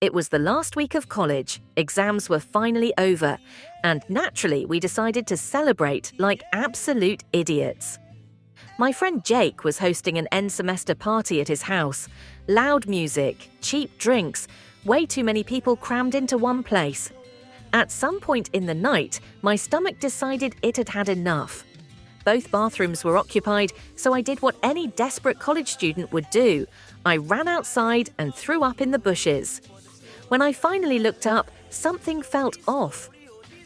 It was the last week of college, exams were finally over, and naturally we decided to celebrate like absolute idiots. My friend Jake was hosting an end-semester party at his house. Loud music, cheap drinks, way too many people crammed into one place. At some point in the night, my stomach decided it had had enough. Both bathrooms were occupied, so I did what any desperate college student would do. I ran outside and threw up in the bushes. When I finally looked up, something felt off.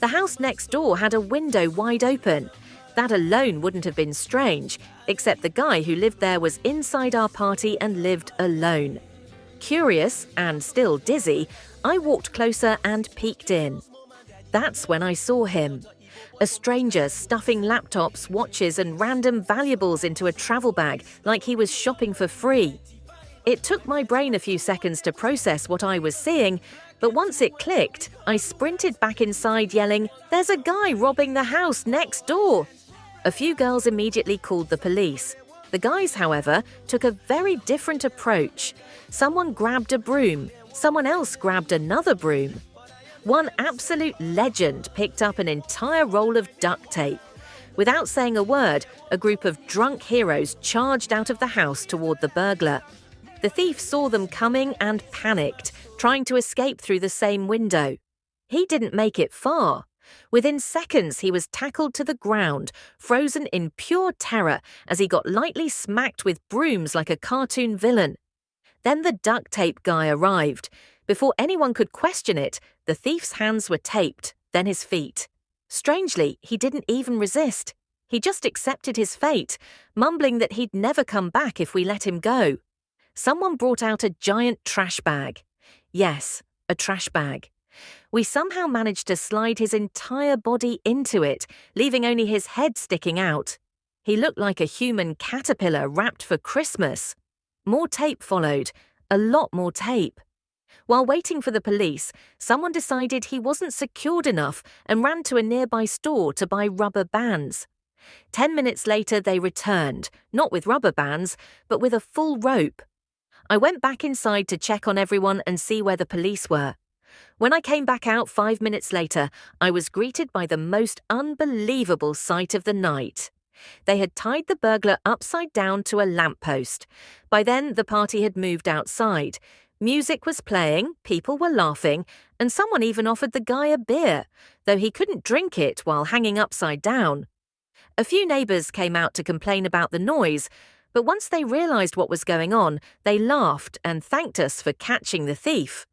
The house next door had a window wide open. That alone wouldn't have been strange, except the guy who lived there was inside our party and lived alone. Curious and still dizzy, I walked closer and peeked in. That's when I saw him. A stranger stuffing laptops, watches and random valuables into a travel bag like he was shopping for free. It took my brain a few seconds to process what I was seeing, but once it clicked, I sprinted back inside yelling, "There's a guy robbing the house next door!" A few girls immediately called the police. The guys, however, took a very different approach. Someone grabbed a broom, someone else grabbed another broom. One absolute legend picked up an entire roll of duct tape. Without saying a word, a group of drunk heroes charged out of the house toward the burglar. The thief saw them coming and panicked, trying to escape through the same window. He didn't make it far. Within seconds, he was tackled to the ground, frozen in pure terror as he got lightly smacked with brooms like a cartoon villain. Then the duct tape guy arrived. Before anyone could question it, the thief's hands were taped, then his feet. Strangely, he didn't even resist. He just accepted his fate, mumbling that he'd never come back if we let him go. Someone brought out a giant trash bag. Yes, a trash bag. We somehow managed to slide his entire body into it, leaving only his head sticking out. He looked like a human caterpillar wrapped for Christmas. More tape followed, a lot more tape. While waiting for the police, someone decided he wasn't secured enough and ran to a nearby store to buy rubber bands. 10 minutes later, they returned, not with rubber bands, but with a full rope. I went back inside to check on everyone and see where the police were. When I came back out 5 minutes later, I was greeted by the most unbelievable sight of the night. They had tied the burglar upside down to a lamppost. By then, the party had moved outside. Music was playing, people were laughing, and someone even offered the guy a beer, though he couldn't drink it while hanging upside down. A few neighbours came out to complain about the noise, but once they realised what was going on, they laughed and thanked us for catching the thief.